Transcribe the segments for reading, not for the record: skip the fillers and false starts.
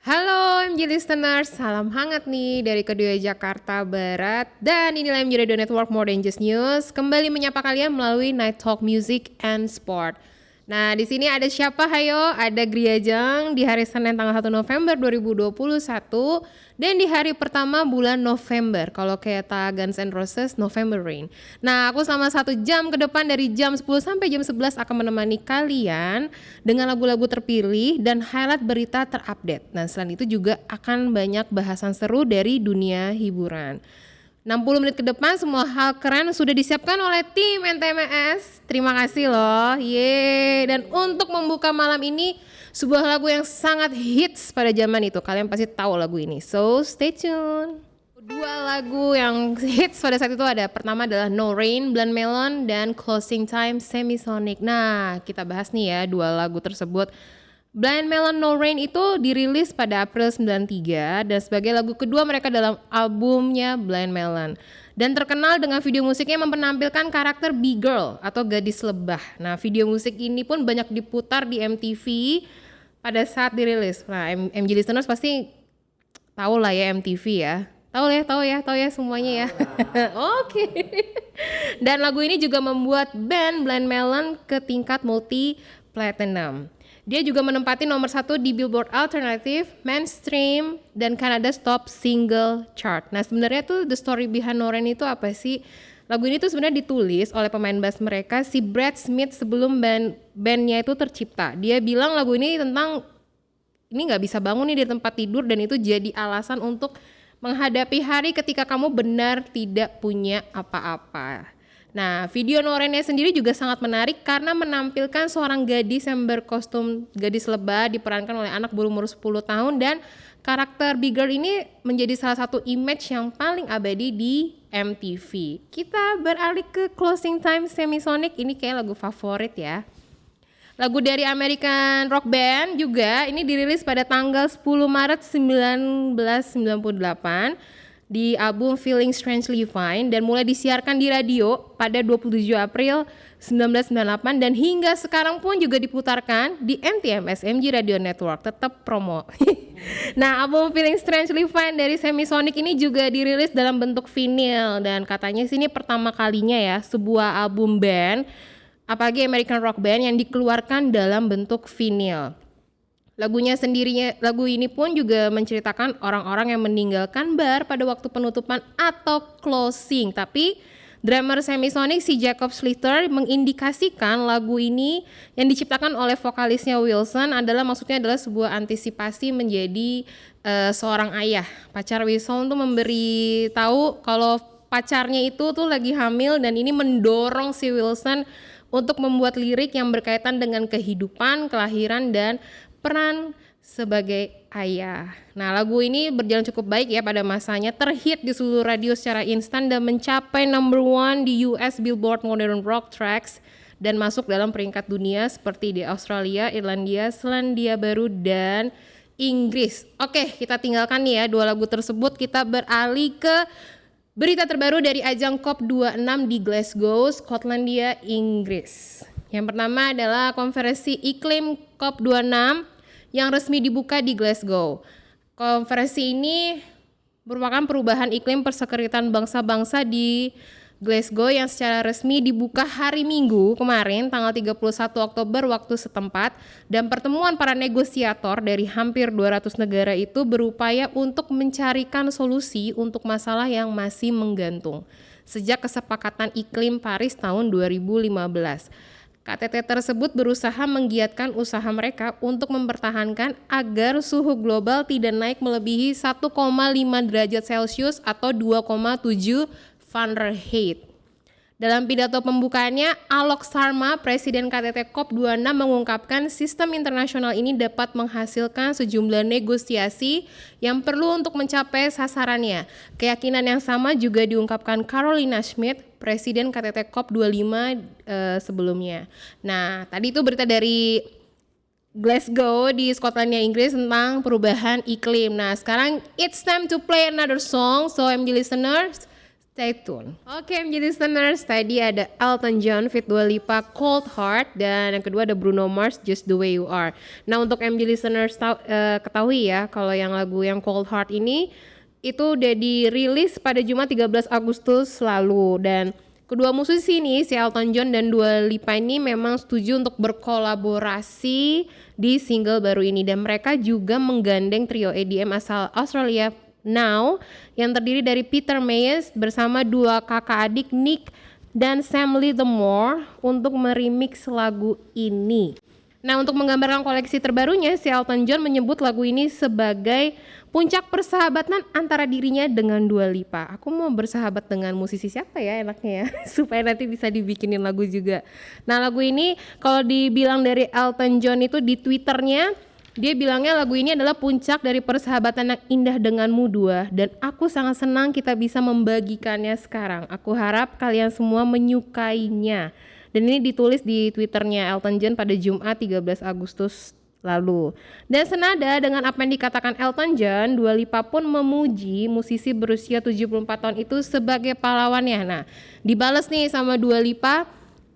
Halo MJ Listeners, salam hangat nih dari kedua Jakarta Barat. Dan inilah MJ Radio Network More Than Just News, kembali menyapa kalian melalui Night Talk Music and Sport. Nah, di sini ada siapa? Hayo, ada Griajeng di hari Senin tanggal 1 November 2021 dan di hari pertama bulan November. Kalau kata Guns N' Roses, November Rain. Nah, aku selama 1 jam ke depan dari jam 10 sampai jam 11 akan menemani kalian dengan lagu-lagu terpilih dan highlight berita terupdate. Nah, selain itu juga akan banyak bahasan seru dari dunia hiburan. 60 menit ke depan semua hal keren sudah disiapkan oleh tim NTMS. Terima kasih loh. Yeay. Dan untuk membuka malam ini sebuah lagu yang sangat hits pada zaman itu. Kalian pasti tahu lagu ini. So stay tune. Dua lagu yang hits pada saat itu ada. Pertama adalah No Rain, Blind Melon, dan Closing Time, Semisonic. Nah, kita bahas nih ya dua lagu tersebut. Blind Melon No Rain itu dirilis pada April 93 dan sebagai lagu kedua mereka dalam albumnya Blind Melon. Dan terkenal dengan video musiknya yang menampilkan karakter B-Girl atau gadis lebah. Nah, video musik ini pun banyak diputar di MTV pada saat dirilis. Nah, MJ Listeners pasti tahu lah ya MTV ya. Tahu ya semuanya ya. Oke. Dan lagu ini juga membuat band Blind Melon ke tingkat multi platinum. Dia juga menempati nomor 1 di Billboard Alternative, Mainstream, dan Canada's Top Single Chart. Nah, sebenarnya tuh the story behind No Rain itu apa sih? Lagu ini tuh sebenarnya ditulis oleh pemain bass mereka, si Brad Smith, sebelum bandnya itu tercipta. Dia bilang lagu ini tentang ini nggak bisa bangun nih di tempat tidur dan itu jadi alasan untuk menghadapi hari ketika kamu benar tidak punya apa-apa. Nah, video No Rain-nya sendiri juga sangat menarik karena menampilkan seorang gadis yang berkostum gadis lebah diperankan oleh anak berumur 10 tahun dan karakter B-Girl ini menjadi salah satu image yang paling abadi di MTV. Kita beralih ke Closing Time Semisonic, ini kayak lagu favorit ya. Lagu dari American rock band juga ini dirilis pada tanggal 10 Maret 1998 di album Feeling Strangely Fine dan mulai disiarkan di radio pada 27 April 1998 dan hingga sekarang pun juga diputarkan di NTMS MJ Radio Network, tetap promo. Nah, album Feeling Strangely Fine dari Semisonic ini juga dirilis dalam bentuk vinyl dan katanya sini pertama kalinya ya sebuah album band apalagi American rock band yang dikeluarkan dalam bentuk vinyl. Lagu ini pun juga menceritakan orang-orang yang meninggalkan bar pada waktu penutupan atau closing. Tapi drummer Semisonic si Jacob Slater mengindikasikan lagu ini yang diciptakan oleh vokalisnya Wilson maksudnya adalah sebuah antisipasi menjadi seorang ayah. Pacar Wilson tuh memberi tahu kalau pacarnya itu tuh lagi hamil dan ini mendorong si Wilson untuk membuat lirik yang berkaitan dengan kehidupan, kelahiran, dan peran sebagai ayah. Nah, lagu ini berjalan cukup baik ya pada masanya, terhit di seluruh radio secara instan dan mencapai number 1 di US Billboard Modern Rock Tracks dan masuk dalam peringkat dunia seperti di Australia, Irlandia, Selandia Baru, dan Inggris. Oke, kita tinggalkan nih ya dua lagu tersebut, kita beralih ke berita terbaru dari ajang COP26 di Glasgow, Skotlandia, Inggris. Yang pertama adalah konferensi iklim COP26 yang resmi dibuka di Glasgow. Konferensi ini merupakan perubahan iklim perserikatan bangsa-bangsa di Glasgow yang secara resmi dibuka hari Minggu kemarin tanggal 31 Oktober waktu setempat dan pertemuan para negosiator dari hampir 200 negara itu berupaya untuk mencarikan solusi untuk masalah yang masih menggantung sejak kesepakatan iklim Paris tahun 2015. KTT tersebut berusaha menggiatkan usaha mereka untuk mempertahankan agar suhu global tidak naik melebihi 1,5 derajat Celcius atau 2,7 Fahrenheit. Dalam pidato pembukaannya, Alok Sharma, Presiden KTT COP26 mengungkapkan sistem internasional ini dapat menghasilkan sejumlah negosiasi yang perlu untuk mencapai sasarannya. Keyakinan yang sama juga diungkapkan Carolina Schmidt, Presiden KTT COP25 sebelumnya. Nah, tadi itu berita dari Glasgow di Skotlandia, Inggris tentang perubahan iklim. Nah, sekarang it's time to play another song. So, MJ listeners, Stay tune. Oke, MJ listeners, tadi ada Elton John feat Dua Lipa Cold Heart, dan yang kedua ada Bruno Mars Just the Way You Are. Nah, untuk MJ listeners ketahui ya kalau yang lagu yang Cold Heart ini itu udah dirilis pada Jumat 13 Agustus lalu, dan kedua musisi ini, si Elton John dan Dua Lipa ini memang setuju untuk berkolaborasi di single baru ini, dan mereka juga menggandeng trio EDM asal Australia Now yang terdiri dari Peter Mays bersama dua kakak adik Nick dan Sam Littlemore untuk meremix lagu ini. Nah, untuk menggambarkan koleksi terbarunya, si Elton John menyebut lagu ini sebagai puncak persahabatan antara dirinya dengan Dua Lipa. Aku mau bersahabat dengan musisi siapa ya enaknya ya supaya nanti bisa dibikinin lagu juga. Nah, lagu ini kalau dibilang dari Elton John itu di Twitternya, dia bilangnya lagu ini adalah puncak dari persahabatan yang indah denganmu dua, dan aku sangat senang kita bisa membagikannya sekarang. Aku harap kalian semua menyukainya. Dan ini ditulis di Twitternya Elton John pada Jumat 13 Agustus lalu. Dan senada dengan apa yang dikatakan Elton John, Dua Lipa pun memuji musisi berusia 74 tahun itu sebagai pahlawannya. Nah, dibalas nih sama Dua Lipa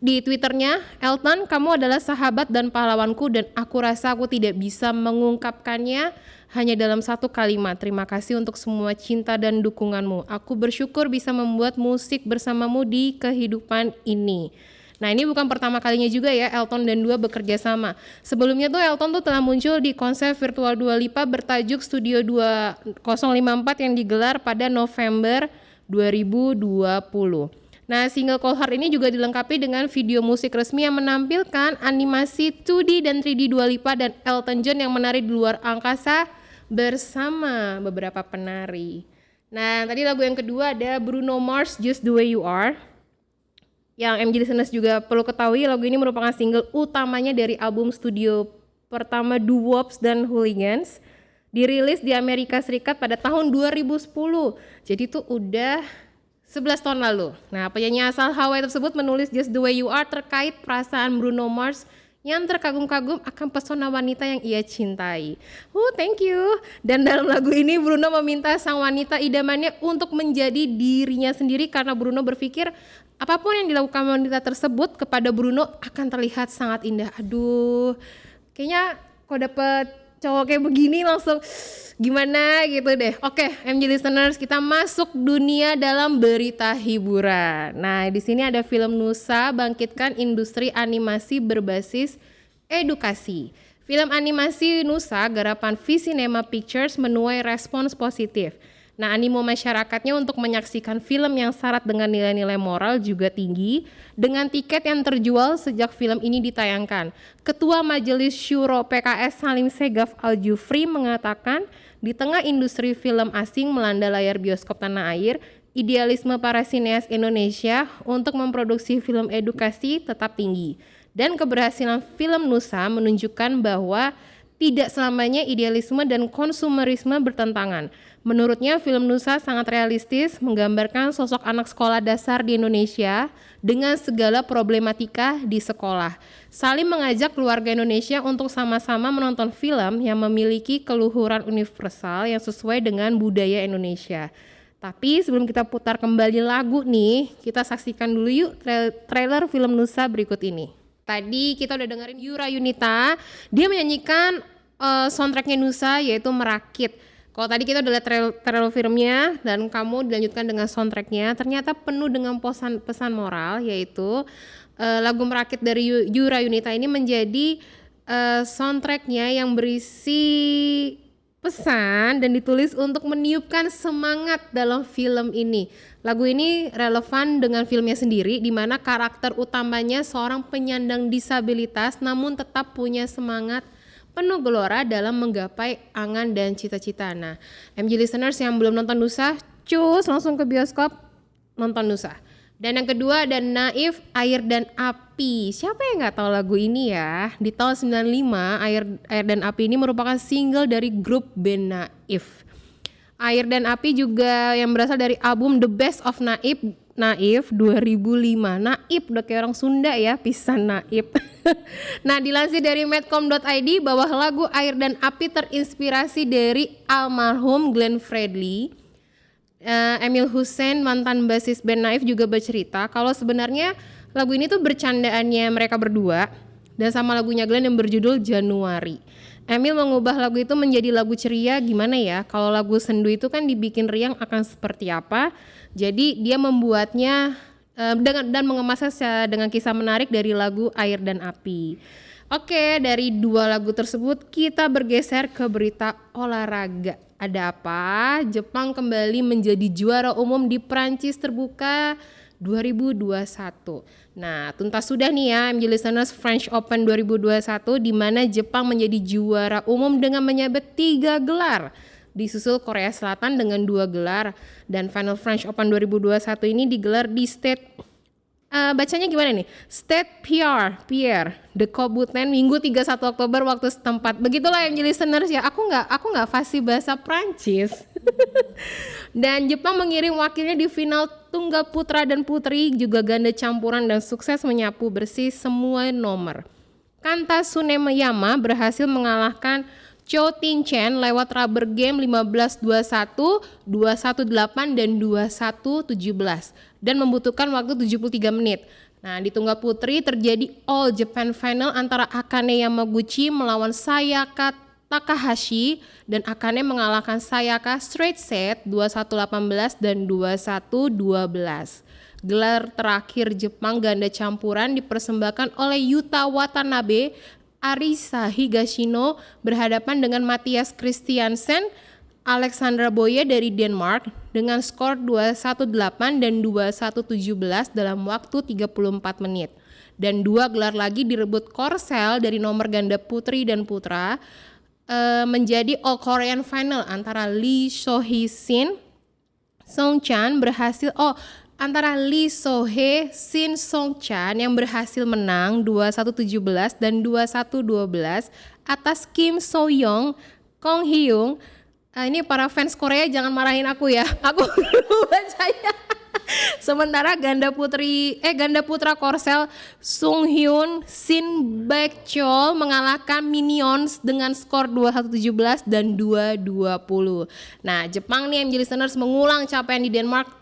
di Twitternya, Elton, kamu adalah sahabat dan pahlawanku, dan aku rasa aku tidak bisa mengungkapkannya hanya dalam satu kalimat. Terima kasih untuk semua cinta dan dukunganmu. Aku bersyukur bisa membuat musik bersamamu di kehidupan ini. Nah, ini bukan pertama kalinya juga ya Elton dan Dua bekerja sama. Sebelumnya tuh Elton tuh telah muncul di konser virtual Dua Lipa bertajuk Studio 2054 yang digelar pada November 2020. Nah, single Cold Heart ini juga dilengkapi dengan video musik resmi yang menampilkan animasi 2D dan 3D Dua Lipa dan Elton John yang menari di luar angkasa bersama beberapa penari. Nah, tadi lagu yang kedua ada Bruno Mars Just the Way You Are. Yang MJ listeners juga perlu ketahui, lagu ini merupakan single utamanya dari album studio pertama Doo Wops dan Hooligans, dirilis di Amerika Serikat pada tahun 2010. Jadi itu udah 11 tahun lalu. Nah, penyanyi asal Hawaii tersebut menulis Just the Way You Are terkait perasaan Bruno Mars yang terkagum-kagum akan pesona wanita yang ia cintai. Thank you. Dan dalam lagu ini Bruno meminta sang wanita idamannya untuk menjadi dirinya sendiri karena Bruno berpikir apapun yang dilakukan wanita tersebut kepada Bruno akan terlihat sangat indah. Aduh, kayaknya kok dapet cowok kayak begini langsung gimana gitu deh. Oke, MJ listeners, kita masuk dunia dalam berita hiburan. Nah, di sini ada film Nusa bangkitkan industri animasi berbasis edukasi. Film animasi Nusa garapan V-Cinema Pictures menuai respons positif. Nah, animo masyarakatnya untuk menyaksikan film yang syarat dengan nilai-nilai moral juga tinggi dengan tiket yang terjual sejak film ini ditayangkan. Ketua Majelis Syuro PKS Salim Segaf Al-Jufri mengatakan, di tengah industri film asing melanda layar bioskop tanah air, idealisme para sineas Indonesia untuk memproduksi film edukasi tetap tinggi. Dan keberhasilan film Nusa menunjukkan bahwa tidak selamanya idealisme dan konsumerisme bertentangan. Menurutnya, film Nusa sangat realistis, menggambarkan sosok anak sekolah dasar di Indonesia dengan segala problematika di sekolah. Salim mengajak keluarga Indonesia untuk sama-sama menonton film yang memiliki keluhuran universal yang sesuai dengan budaya Indonesia. Tapi sebelum kita putar kembali lagu nih, kita saksikan dulu yuk trailer film Nusa berikut ini. Tadi kita udah dengerin Yura Yunita, dia menyanyikan soundtracknya Nusa yaitu Merakit. Kalau tadi kita udah lihat trailer filmnya dan kamu dilanjutkan dengan soundtracknya, ternyata penuh dengan pesan moral, yaitu lagu Merakit dari Yura Yunita ini menjadi soundtracknya yang berisi pesan dan ditulis untuk meniupkan semangat dalam film ini. Lagu ini relevan dengan filmnya sendiri, di mana karakter utamanya seorang penyandang disabilitas namun tetap punya semangat penuh gelora dalam menggapai angan dan cita-cita. Nah, MJ listeners yang belum nonton Nusa, cus langsung ke bioskop nonton Nusa. Dan yang kedua ada Naif, Air dan Api. Siapa yang nggak tahu lagu ini ya? Di tahun 95, Air dan Api ini merupakan single dari grup band Naif. Air dan Api juga yang berasal dari album The Best of Naif 2005. Naif udah kayak orang Sunda ya, pisan Naif. Nah, dilansir dari medcom.id bahwa lagu Air dan Api terinspirasi dari almarhum Glenn Fredly. Emil Hussein, mantan basis band Naif, juga bercerita kalau sebenarnya lagu ini tuh bercandaannya mereka berdua dan sama lagunya Glenn yang berjudul Januari. Emil mengubah lagu itu menjadi lagu ceria. Gimana ya, kalau lagu sendu itu kan dibikin riang akan seperti apa. Jadi dia membuatnya dan mengemasnya dengan kisah menarik dari lagu Air dan Api. Oke, dari dua lagu tersebut kita bergeser ke berita olahraga. Ada apa? Jepang kembali menjadi juara umum di Prancis Terbuka 2021. Nah, tuntas sudah nih ya MJ Listeners, French Open 2021 di mana Jepang menjadi juara umum dengan menyabet 3 gelar. Disusul Korea Selatan dengan 2 gelar, dan Final French Open 2021 ini digelar di bacanya gimana nih? Stade Pierre de Coubertin Minggu 31 Oktober waktu setempat. Begitulah yang jadi listeners ya. Aku nggak fasih bahasa Prancis. Dan Jepang mengirim wakilnya di final tunggal putra dan putri, juga ganda campuran, dan sukses menyapu bersih semua nomor. Kanta Tsunemiyama berhasil mengalahkan Chou Tin-chen lewat rubber game 15-21, 21-8, dan 21-17 dan membutuhkan waktu 73 menit. Nah, di tunggal putri terjadi All Japan Final antara Akane Yamaguchi melawan Sayaka Takahashi, dan Akane mengalahkan Sayaka straight set 21-18 dan 21-12. Gelar terakhir Jepang ganda campuran dipersembahkan oleh Yuta Watanabe, Arisa Higashino berhadapan dengan Matthias Christiansen, Alexandra Boye dari Denmark dengan skor 21-8 dan 21-17 dalam waktu 34 menit. Dan 2 gelar lagi direbut Korsel dari nomor ganda putri dan putra, menjadi All Korean Final antara Lee Sohee Shin Song-chan antara Lee Sohee Shin Song-chan yang berhasil menang 21-17 dan 21-12 atas Kim So-young, Kong Hyung. Ini para fans Korea jangan marahin aku ya. Aku bacanya. Sementara ganda putra Korsel Sung Hyun Shin Baek-chol mengalahkan Minions dengan skor 21-17 dan 2-20. Nah, Jepang nih MJ Listeners mengulang capaian di Denmark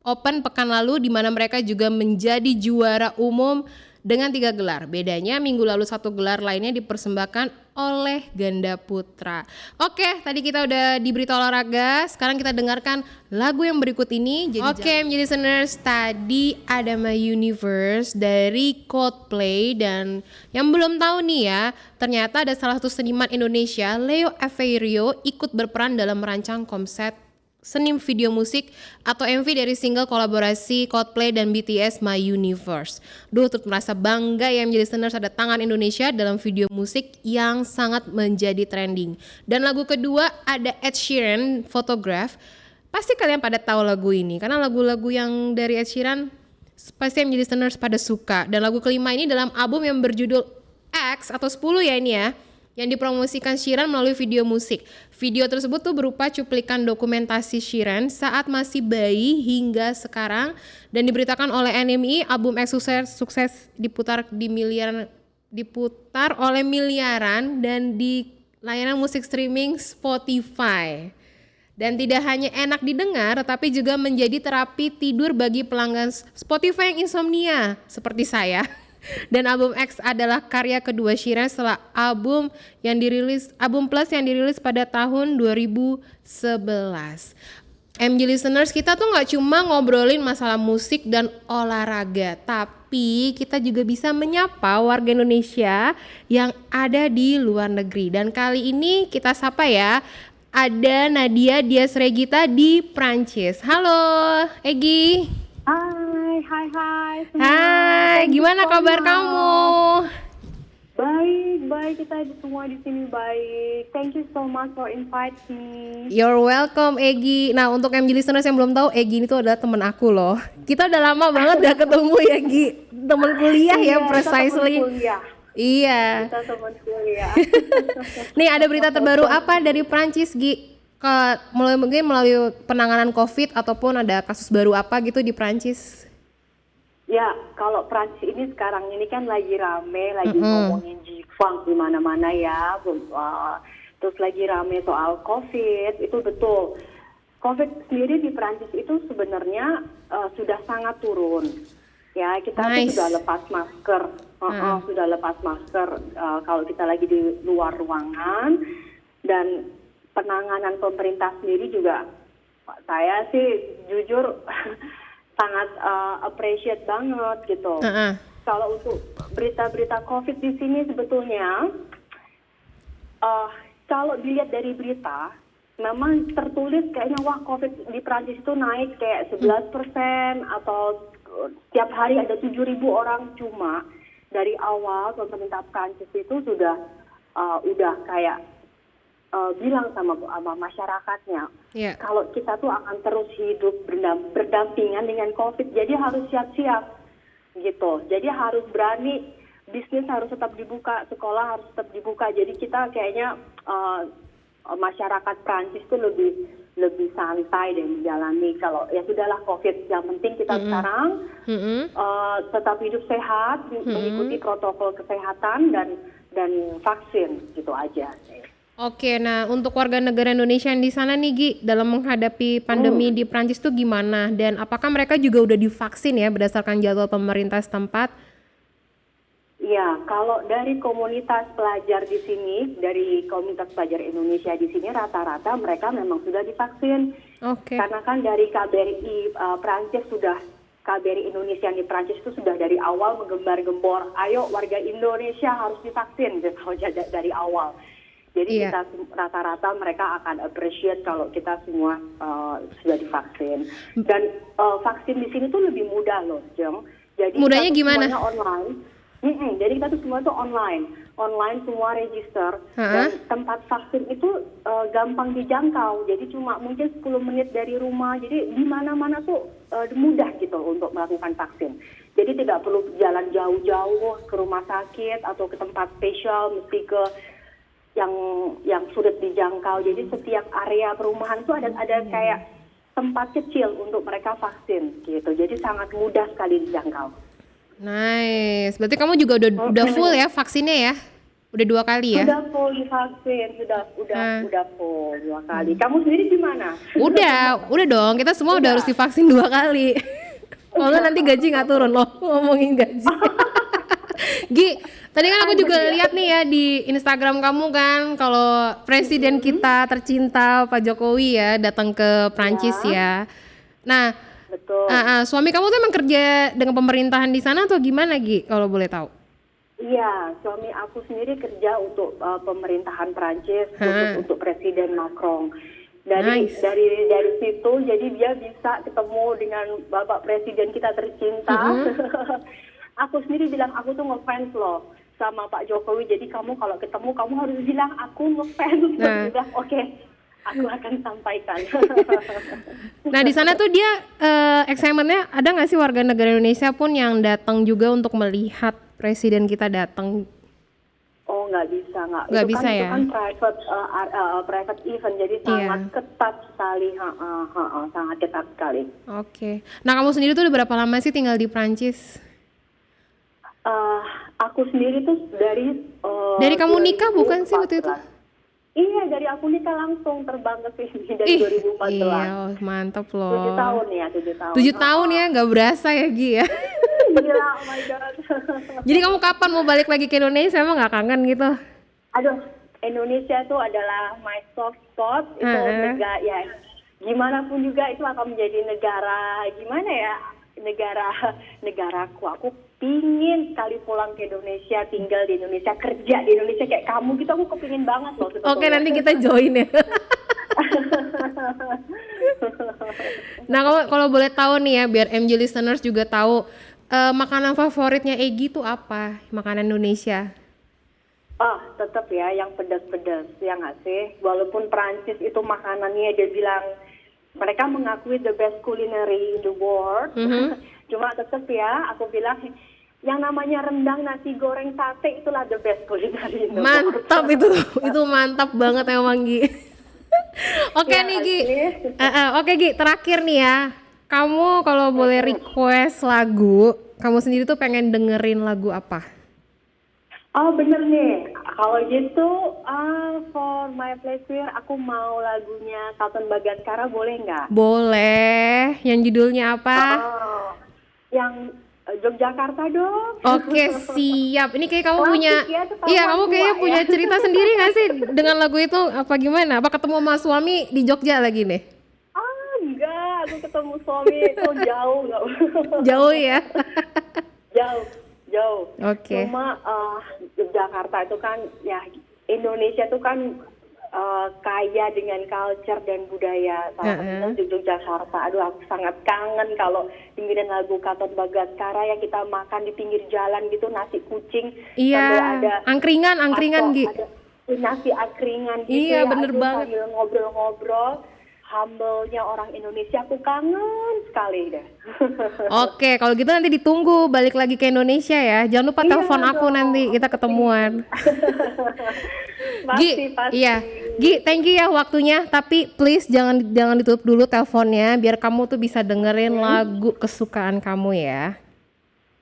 Open pekan lalu di mana mereka juga menjadi juara umum dengan 3 gelar. Bedanya minggu lalu 1 gelar lainnya dipersembahkan oleh ganda putra. Oke, tadi kita udah di berita olahraga. Sekarang kita dengarkan lagu yang berikut ini. Oke, menjadi listeners, tadi ada My Universe dari Coldplay. Dan yang belum tahu nih ya, ternyata ada salah satu seniman Indonesia, Leo Averio, ikut berperan dalam merancang konsep seni video musik atau MV dari single kolaborasi Coldplay dan BTS My Universe. Turut merasa bangga ya menjadi listeners ada tangan Indonesia dalam video musik yang sangat menjadi trending. Dan lagu kedua ada Ed Sheeran, Photograph. Pasti kalian pada tahu lagu ini karena lagu-lagu yang dari Ed Sheeran pasti menjadi listeners pada suka. Dan lagu kelima ini dalam album yang berjudul X atau 10 ya ini ya, yang dipromosikan Sheeran melalui video musik. Video tersebut tuh berupa cuplikan dokumentasi Sheeran saat masih bayi hingga sekarang, dan diberitakan oleh NME album X sukses diputar oleh miliaran dan di layanan musik streaming Spotify. Dan tidak hanya enak didengar, tetapi juga menjadi terapi tidur bagi pelanggan Spotify yang insomnia seperti saya. Dan album X adalah karya kedua Sheeran setelah album Plus yang dirilis pada tahun 2011. MJ Listeners, kita tuh gak cuma ngobrolin masalah musik dan olahraga, tapi kita juga bisa menyapa warga Indonesia yang ada di luar negeri. Dan kali ini kita sapa ya, ada Nadia Dias Regita di Prancis. Halo Egi. Hai semua. Hai, gimana kabar kamu? Baik, kita semua di sini baik. Thank you so much for invite me. You're welcome, Egi. Nah, untuk MJ listeners yang belum tahu, Egi ini tuh adalah teman aku loh. Kita udah lama banget gak ketemu ya, Gi. Temen kuliah ya, precisely. Iya. Kita teman kuliah. Nih, ada berita terbaru apa dari Prancis, Gi? Melalui penanganan COVID ataupun ada kasus baru apa gitu di Prancis? Ya, kalau Prancis ini sekarang ini kan lagi rame, lagi ngomongin G-Funk di mana-mana ya. Terus lagi rame soal COVID, itu betul. COVID sendiri di Prancis itu sebenarnya sudah sangat turun. Ya, kita tuh Nice. sudah lepas masker, sudah lepas masker kalau kita lagi di luar ruangan, dan penanganan pemerintah sendiri juga, saya sih jujur sangat appreciate banget gitu. Kalau untuk berita-berita COVID di sini sebetulnya, kalau dilihat dari berita, memang tertulis kayaknya wah COVID di Prancis itu naik kayak 11% atau setiap hari ada 7.000 orang. Cuma dari awal pemerintah Prancis itu sudah kayak bilang sama masyarakatnya, kalau kita tuh akan terus hidup berdampingan dengan COVID, jadi harus siap-siap gitu. Jadi harus berani, bisnis harus tetap dibuka, sekolah harus tetap dibuka. Jadi kita kayaknya masyarakat Prancis tuh lebih santai dan menjalani kalau ya sudahlah COVID, yang penting kita sekarang tetap hidup sehat, mengikuti protokol kesehatan dan vaksin gitu aja. Oke, nah untuk warga negara Indonesia yang di sana nih Gi, dalam menghadapi pandemi di Prancis tuh gimana, dan apakah mereka juga udah divaksin ya berdasarkan jadwal pemerintah setempat? Ya, kalau dari komunitas pelajar di sini, dari komunitas pelajar Indonesia di sini rata-rata mereka memang sudah divaksin. Oke. Karena kan dari KBRI Prancis KBRI Indonesia di Prancis itu sudah dari awal menggembar-gembor, ayo warga Indonesia harus divaksin gitu dari awal. Jadi kita rata-rata mereka akan appreciate kalau kita semua sudah divaksin. Dan vaksin di sini tuh lebih mudah loh, Jeng. Jadi mudahnya gimana? Semuanya online. Jadi kita tuh semua tuh online semua register, dan tempat vaksin itu gampang dijangkau. Jadi cuma mungkin 10 menit dari rumah. Jadi di mana-mana tuh mudah gitu untuk melakukan vaksin. Jadi tidak perlu jalan jauh-jauh ke rumah sakit atau ke tempat spesial, mesti ke yang sulit dijangkau. Jadi setiap area perumahan tuh ada kayak tempat kecil untuk mereka vaksin gitu. Jadi sangat mudah sekali dijangkau. Nice. Berarti kamu juga udah full ya vaksinnya ya? Udah 2 kali ya? Sudah full divaksin, sudah full 2 kali. Kamu sendiri gimana? Udah dong. Kita semua udah harus divaksin 2 kali. Kalau nggak nanti gaji nggak turun loh, ngomongin gaji. Gi, tadi kan aku juga lihat nih ya di Instagram kamu kan, kalau presiden kita tercinta Pak Jokowi ya datang ke Prancis ya. Nah, betul. Suami kamu tuh emang kerja dengan pemerintahan di sana atau gimana Gi, kalau boleh tahu? Iya, suami aku sendiri kerja untuk pemerintahan Prancis, untuk Presiden Macron. Dari situ jadi dia bisa ketemu dengan Bapak Presiden kita tercinta. Aku sendiri bilang aku tuh ngefans loh sama Pak Jokowi. Jadi kamu kalau ketemu kamu harus bilang aku ngefans. Dia bilang oke, aku akan sampaikan. Nah di sana tuh dia excitementnya ada nggak sih warga negara Indonesia pun yang datang juga untuk melihat presiden kita datang? Oh nggak bisa. Ya? Itu kan private event, jadi sangat ketat sekali, sangat ketat sekali. Oke. Nah kamu sendiri tuh udah berapa lama sih tinggal di Prancis? Aku sendiri tuh dari kamu nikah bukan sih waktu itu? Iya, dari aku nikah langsung terbang ke sini dari 2014. Iya, mantap loh. 7 tahun ya, 7 tahun. 7 tahun ya, nggak berasa ya Gi ya. Gila, oh my god. Jadi kamu kapan mau balik lagi ke Indonesia, emang nggak kangen gitu? Aduh, Indonesia tuh adalah my soft spot. Itu negara ya, gimana pun juga itu akan menjadi negara, gimana ya, negaraku. Aku pingin sekali pulang ke Indonesia, tinggal di Indonesia, kerja di Indonesia kayak kamu gitu. Aku kepingin banget loh sebetulnya. Oke, nanti kita join ya. Nah kalau boleh tahu nih ya, biar MJ listeners juga tahu, makanan favoritnya Egy tuh apa? Makanan Indonesia? Tetap ya yang pedas-pedas, ya nggak sih? Walaupun Prancis itu makanannya dia bilang mereka mengakui the best culinary in the world. Cuma tetap ya, aku bilang yang namanya rendang, nasi goreng, sate itulah the best culinary in the world. Mantap itu mantap banget emang Gi. Oke nih Gi. Oke Gi, terakhir nih ya. Kamu kalau boleh request lagu, kamu sendiri tuh pengen dengerin lagu apa? Oh bener nih, Kalau gitu, for my pleasure, aku mau lagunya Katon Bagaskara, boleh nggak? Boleh. Yang judulnya apa? Oh, yang Yogyakarta dong. Oke, siap. Ini kayak kamu Klasik punya, ya, itu iya tahuan kamu tua kayaknya ya. punya cerita sendiri nggak sih dengan lagu itu? Apa gimana? Apa ketemu sama suami di Jogja lagi nih? Enggak, aku ketemu suami itu jauh, nggak. Jauh ya? Jauh, jauh. Oke. Cuma Jakarta itu kan, ya Indonesia itu kan kaya dengan culture dan budaya. Salah satunya di Yogyakarta. Aduh, aku sangat kangen kalau dengerin lagu Katon Bagaskara yang kita makan di pinggir jalan gitu, nasi kucing. Iya, Sambil ada angkringan, Gi. ada nasi angkringan gitu Iya, ya. bener Aduh, banget. sambil ngobrol-ngobrol. Humble-nya orang Indonesia, aku kangen sekali deh. Oke, kalau gitu nanti ditunggu balik lagi ke Indonesia ya. Jangan lupa Iya telepon aku dong, nanti kita ketemuan. Gi, Pasti. iya. Gi, thank you ya waktunya. Tapi please jangan ditutup dulu teleponnya biar kamu tuh bisa dengerin lagu kesukaan kamu ya.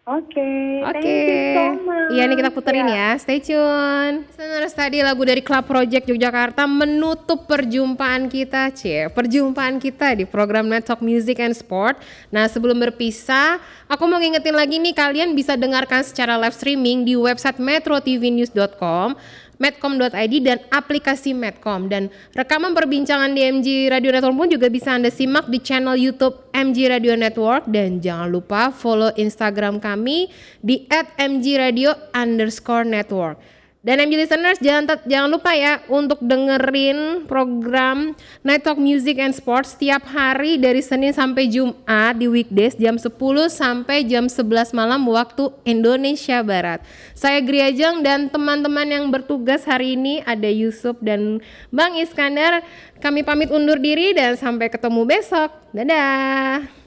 Oke, Oke. thank you so much. Iya nih kita puterin ya. Stay tune. Listeners, tadi lagu dari Club Project Yogyakarta menutup perjumpaan kita, perjumpaan kita di program Net Talk Music and Sport. Nah, sebelum berpisah, aku mau ngingetin lagi nih, kalian bisa dengarkan secara live streaming di website metrotvnews.com, medcom.id dan aplikasi Medcom, dan rekaman perbincangan di MG Radio Network pun juga bisa Anda simak di channel YouTube MG Radio Network, dan jangan lupa follow Instagram kami di @mgradio_network. Dan MG listeners, jangan lupa ya untuk dengerin program Night Talk Music and Sports setiap hari dari Senin sampai Jumat di weekdays jam 10 sampai jam 11 malam waktu Indonesia Barat. Saya Griajeng dan teman-teman yang bertugas hari ini ada Yusuf dan Bang Iskandar. Kami pamit undur diri dan sampai ketemu besok. Dadah.